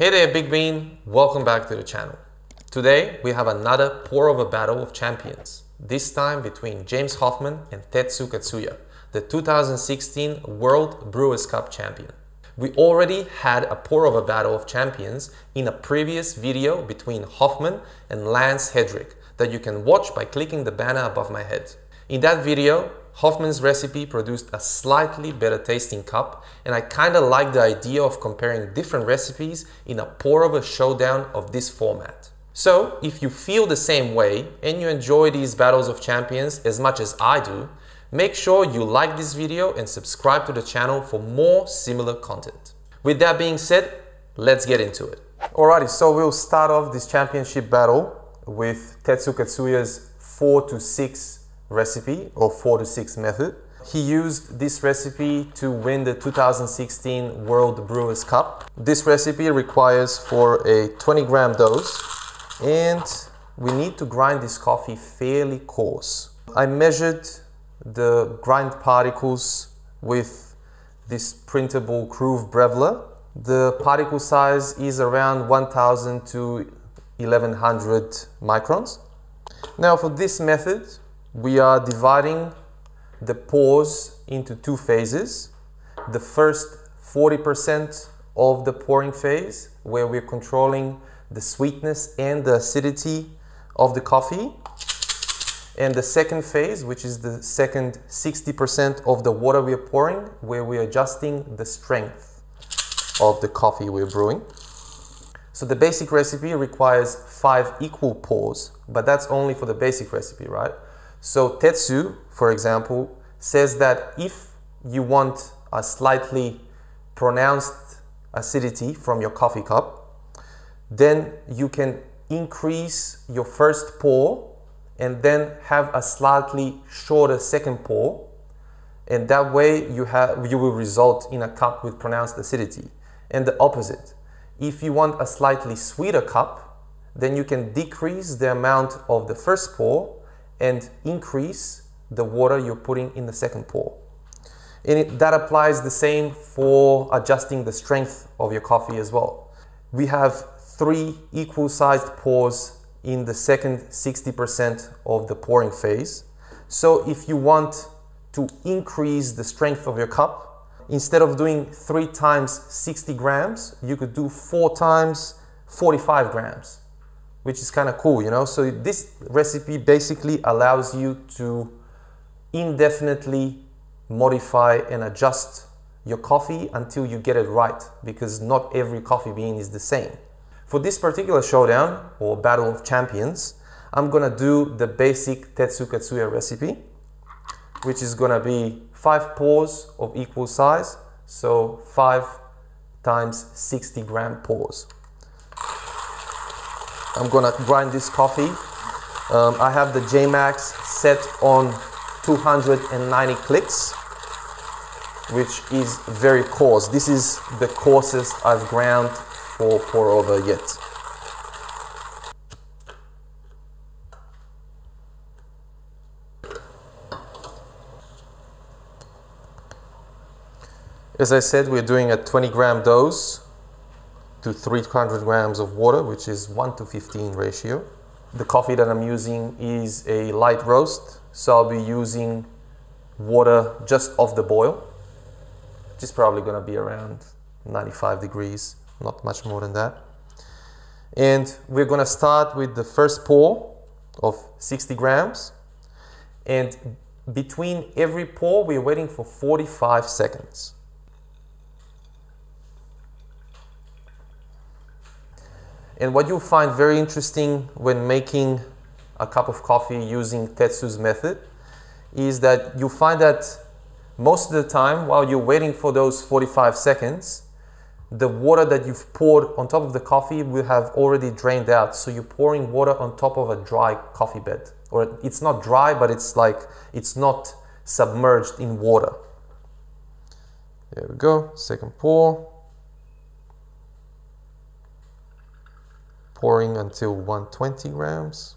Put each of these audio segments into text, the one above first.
Hey there, Big Bean. Welcome back to the channel. Today, we have another pour over battle of champions, this time between James Hoffmann and Tetsu Kasuya, the 2016 World Brewers Cup champion. We already had a pour over battle of champions in a previous video between Hoffmann and Lance Hedrick that you can watch by clicking the banner above my head. In that video, Hoffmann's recipe produced a slightly better tasting cup, and I kinda like the idea of comparing different recipes in a pour-over showdown of this format. So, if you feel the same way and you enjoy these battles of champions as much as I do, make sure you like this video and subscribe to the channel for more similar content. With that being said, let's get into it. Alrighty, so we'll start off this championship battle with Tetsu Kasuya's 4 to 6 recipe, or 4 to 6 method. He used this recipe to win the 2016 World Brewers Cup. This recipe requires for a 20-gram dose, and we need to grind this coffee fairly coarse. I measured the grind particles with this printable groove Brevler. The particle size is around 1000 to 1100 microns. Now for this method, we are dividing the pours into two phases. The first 40% of the pouring phase, where we're controlling the sweetness and the acidity of the coffee. And the second phase, which is the second 60% of the water we're pouring, where we're adjusting the strength of the coffee we're brewing. So the basic recipe requires 5 equal pours, but that's only for the basic recipe, right? So Tetsu, for example, says that if you want a slightly pronounced acidity from your coffee cup, then you can increase your first pour and then have a slightly shorter second pour, and that way you will result in a cup with pronounced acidity. And the opposite, if you want a slightly sweeter cup, then you can decrease the amount of the first pour and increase the water you're putting in the second pour. And that applies the same for adjusting the strength of your coffee as well. We have 3 equal sized pours in the second 60% of the pouring phase. So if you want to increase the strength of your cup, instead of doing 3 times 60 grams, you could do 4 times 45 grams. Which is kind of cool, you know? So this recipe basically allows you to indefinitely modify and adjust your coffee until you get it right, because not every coffee bean is the same. For this particular showdown, or battle of champions, I'm gonna do the basic Tetsu Kasuya recipe, which is gonna be 5 pours of equal size, so 5 times 60-gram pours. I'm gonna grind this coffee. I have the J-Max set on 290 clicks, which is very coarse. This is the coarsest I've ground for pour over yet. As I said, we're doing a 20-gram dose to 300 grams of water, which is 1 to 15 ratio. The coffee that I'm using is a light roast, so I'll be using water just off the boil, which is probably gonna be around 95 degrees, not much more than that. And we're gonna start with the first pour of 60 grams. And between every pour, we're waiting for 45 seconds. And what you'll find very interesting when making a cup of coffee using Tetsu's method is that you'll find that most of the time, while you're waiting for those 45 seconds, the water that you've poured on top of the coffee will have already drained out. So you're pouring water on top of a dry coffee bed. Or it's not dry, but it's like, it's not submerged in water. There we go, second pour. Pouring until 120 grams.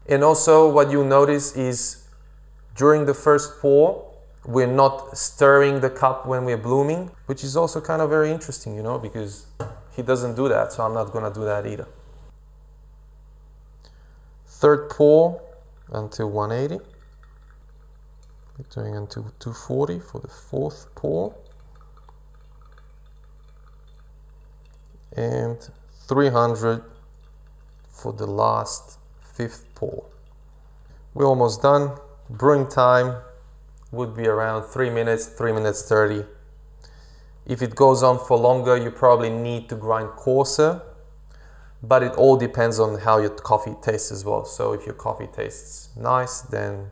And also what you'll notice is during the first pour, We're not stirring the cup when we're blooming, which is also kind of very interesting, you know, because he doesn't do that, so I'm not gonna do that either. Third pour until 180. We're doing until 240 for the fourth pour. And 300 for the last fifth pour. We're almost done. Brewing time would be around 3 minutes, 3 minutes 30. If it goes on for longer, you probably need to grind coarser, but it all depends on how your coffee tastes as well. So if your coffee tastes nice, then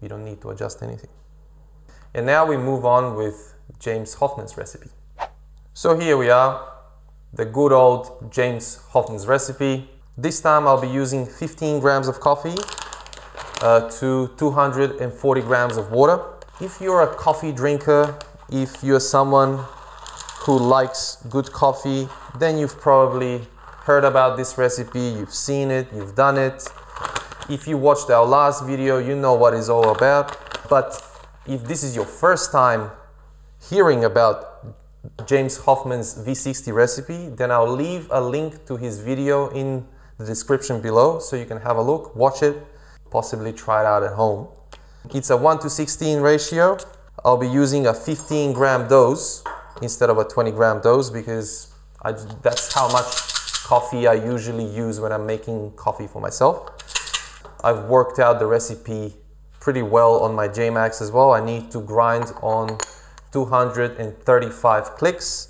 you don't need to adjust anything. And now we move on with James Hoffmann's recipe. So here we are, the good old James Hoffmann's recipe. This time I'll be using 15 grams of coffee to 240 grams of water. If you're a coffee drinker, if you're someone who likes good coffee, then you've probably heard about this recipe, you've seen it, you've done it. If you watched our last video, you know what it's all about. But if this is your first time hearing about James Hoffmann's V60 recipe, then I'll leave a link to his video in the description below so you can have a look, watch it, possibly try it out at home. It's a 1:16 ratio. I'll be using a 15 gram dose instead of a 20 gram dose because that's how much coffee I usually use when I'm making coffee for myself. I've worked out the recipe pretty well on my JMax as well. I need to grind on 235 clicks,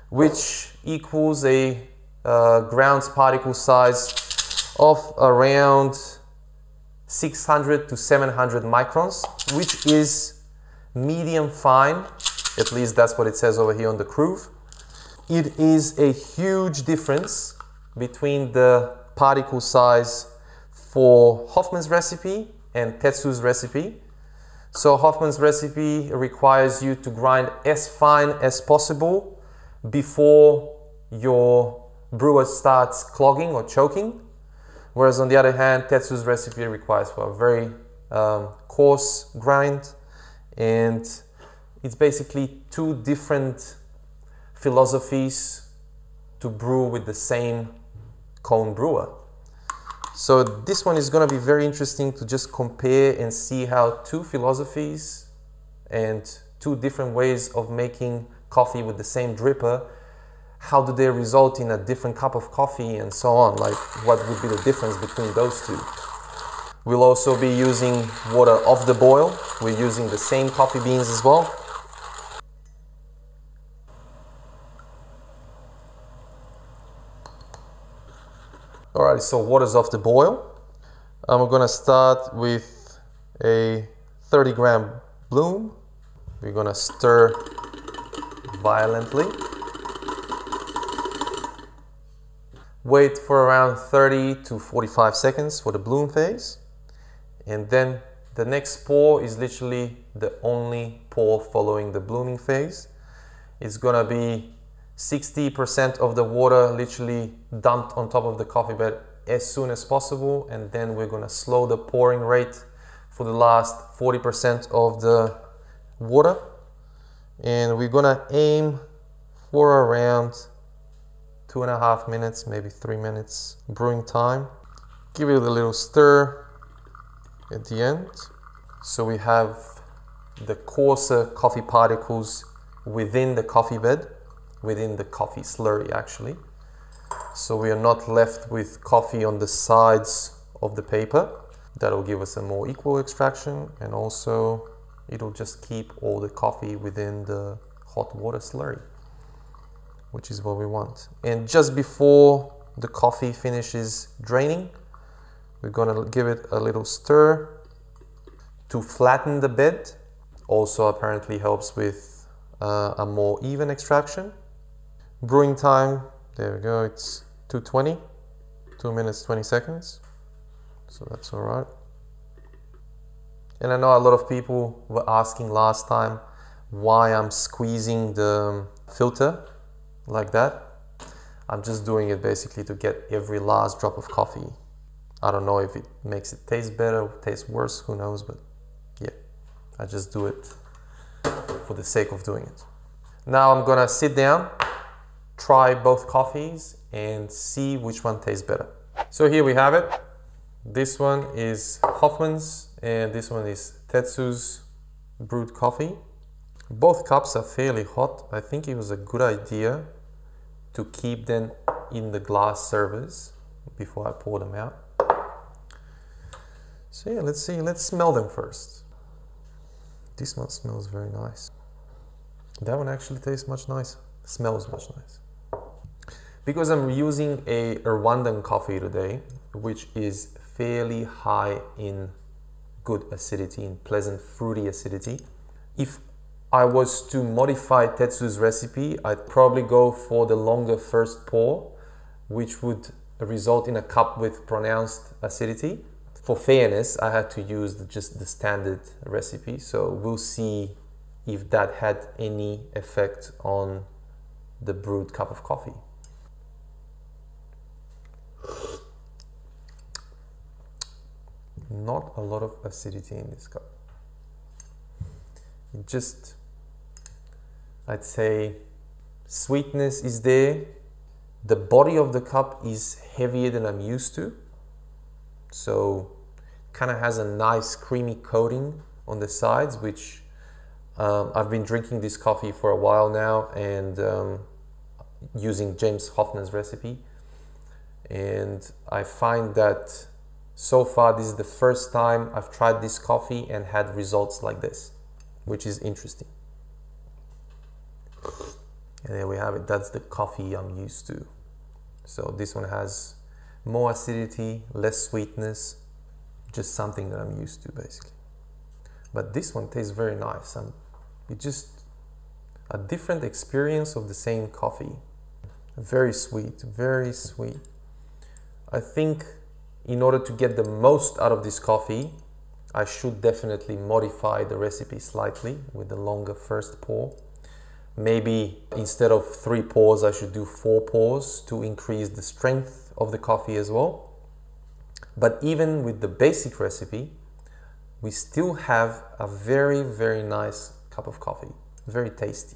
which equals a ground particle size of around 600 to 700 microns, which is medium fine. At least that's what it says over here on the groove. It is a huge difference between the particle size for Hoffmann's recipe and Tetsu's recipe. So Hoffmann's recipe requires you to grind as fine as possible before your brewer starts clogging or choking. Whereas on the other hand, Tetsu's recipe requires for a very coarse grind, and it's basically two different philosophies to brew with the same cone brewer. So this one is going to be very interesting to just compare and see how two philosophies and two different ways of making coffee with the same dripper, how do they result in a different cup of coffee and so on, like what would be the difference between those two. We'll also be using water off the boil. We're using the same coffee beans as well. Alright, so water's off the boil. We're gonna start with a 30 gram bloom. We're gonna stir violently. Wait for around 30 to 45 seconds for the bloom phase. And then the next pour is literally the only pour following the blooming phase. It's gonna be 60% of the water literally dumped on top of the coffee bed as soon as possible, and then we're gonna slow the pouring rate for the last 40% of the water, and we're gonna aim for around 2.5 minutes, maybe 3 minutes brewing time. Give it a little stir at the end, so we have the coarser coffee particles within the coffee bed, within the coffee slurry actually. So we are not left with coffee on the sides of the paper. That'll give us a more equal extraction, and also it'll just keep all the coffee within the hot water slurry, which is what we want. And just before the coffee finishes draining, we're gonna give it a little stir to flatten the bed. Also apparently helps with a more even extraction. Brewing time, there we go, it's 220, 2 minutes 20 seconds, so that's all right. And I know a lot of people were asking last time why I'm squeezing the filter like that. I'm just doing it basically to get every last drop of coffee. I don't know if it makes it taste better, taste worse, who knows, but yeah. I just do it for the sake of doing it. Now I'm gonna sit down, try both coffees and see which one tastes better. So here we have it. This one is Hoffmann's and this one is Tetsu's brewed coffee. Both cups are fairly hot. I think it was a good idea to keep them in the glass servers before I pour them out. So yeah, let's see, let's smell them first. This one smells very nice. That one actually tastes much nicer, smells much nicer. Because I'm using a Rwandan coffee today, which is fairly high in good acidity, in pleasant fruity acidity. If I was to modify Tetsu's recipe, I'd probably go for the longer first pour, which would result in a cup with pronounced acidity. For fairness, I had to use just the standard recipe, so we'll see if that had any effect on the brewed cup of coffee. Not a lot of acidity in this cup. It just, I'd say sweetness is there. The body of the cup is heavier than I'm used to. So kind of has a nice creamy coating on the sides, which I've been drinking this coffee for a while now and using James Hoffmann's recipe. And I find that so far this is the first time I've tried this coffee and had results like this, which is interesting. And there we have it. That's the coffee I'm used to. So this one has more acidity, less sweetness, just something that I'm used to basically. But this one tastes very nice. It's just a different experience of the same coffee. Very sweet, very sweet. I think in order to get the most out of this coffee, I should definitely modify the recipe slightly with the longer first pour. Maybe instead of 3 pours, I should do 4 pours to increase the strength of the coffee as well. But even with the basic recipe, we still have a very, very nice cup of coffee. Very tasty.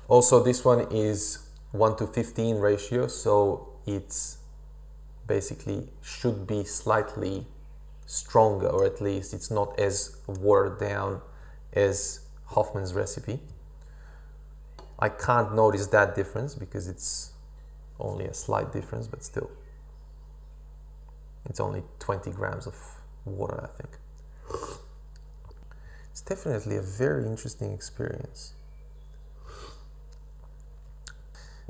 Also, this one is 1:15 ratio, so it's basically should be slightly stronger, or at least it's not as watered down as Hoffmann's recipe. I can't notice that difference because it's only a slight difference, but still. It's only 20 grams of water, I think. It's definitely a very interesting experience.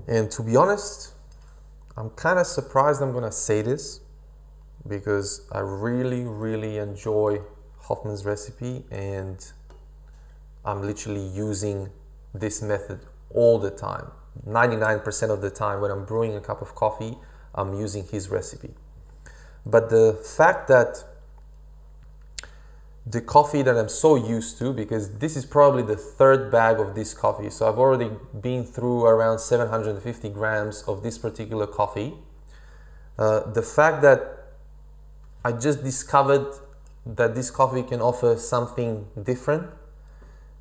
And to be honest, I'm kind of surprised I'm gonna say this because I really, really enjoy Hoffmann's recipe and I'm literally using this method all the time. 99% of the time when I'm brewing a cup of coffee, I'm using his recipe. But the fact that the coffee that I'm so used to, because this is probably the 3rd bag of this coffee, so I've already been through around 750 grams of this particular coffee. The fact that I just discovered that this coffee can offer something different,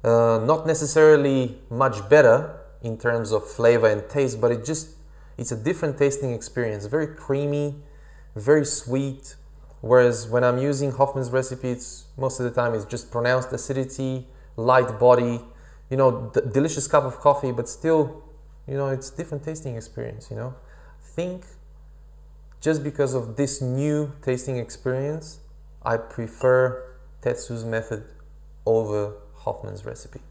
not necessarily much better in terms of flavor and taste, but it's a different tasting experience. Very creamy, very sweet. Whereas when I'm using Hoffmann's recipe, most of the time it's just pronounced acidity, light body, you know, delicious cup of coffee, but still, you know, it's different tasting experience, you know. I think just because of this new tasting experience, I prefer Tetsu's method over Hoffmann's recipe.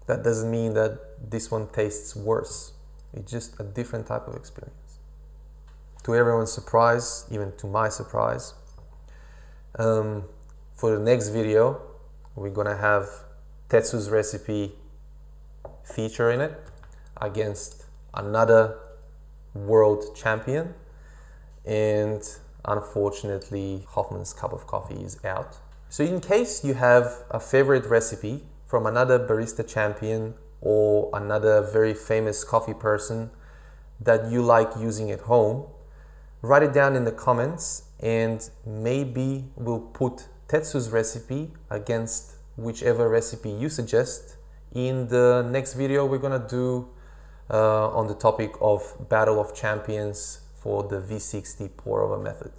That doesn't mean that this one tastes worse. It's just a different type of experience. To everyone's surprise, even to my surprise, for the next video, we're gonna have Tetsu's recipe feature in it against another world champion, and unfortunately Hoffmann's cup of coffee is out. So in case you have a favorite recipe from another barista champion or another very famous coffee person that you like using at home, write it down in the comments and maybe we'll put Tetsus Recipe against whichever recipe you suggest in the next video we're gonna do on the topic of Battle of Champions for the V60 pour-over method.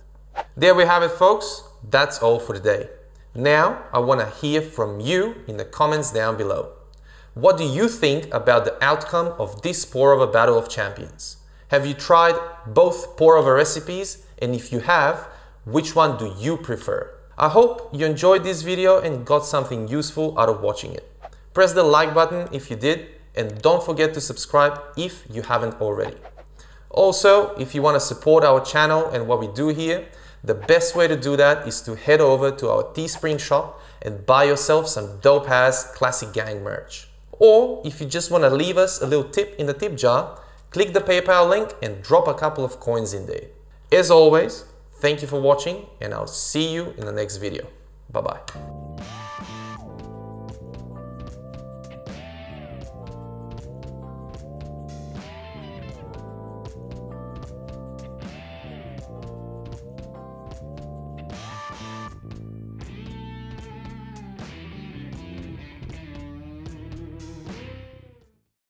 There we have it, folks. That's all for today. Now I want to hear from you in the comments down below. What do you think about the outcome of this pour-over Battle of Champions? Have you tried both pour-over recipes? And if you have, which one do you prefer? I hope you enjoyed this video and got something useful out of watching it. Press the like button if you did, and don't forget to subscribe if you haven't already. Also, if you want to support our channel and what we do here, the best way to do that is to head over to our Teespring shop and buy yourself some dope-ass Classic Gang merch. Or if you just want to leave us a little tip in the tip jar, click the PayPal link and drop a couple of coins in there. As always, thank you for watching, and I'll see you in the next video. Bye-bye.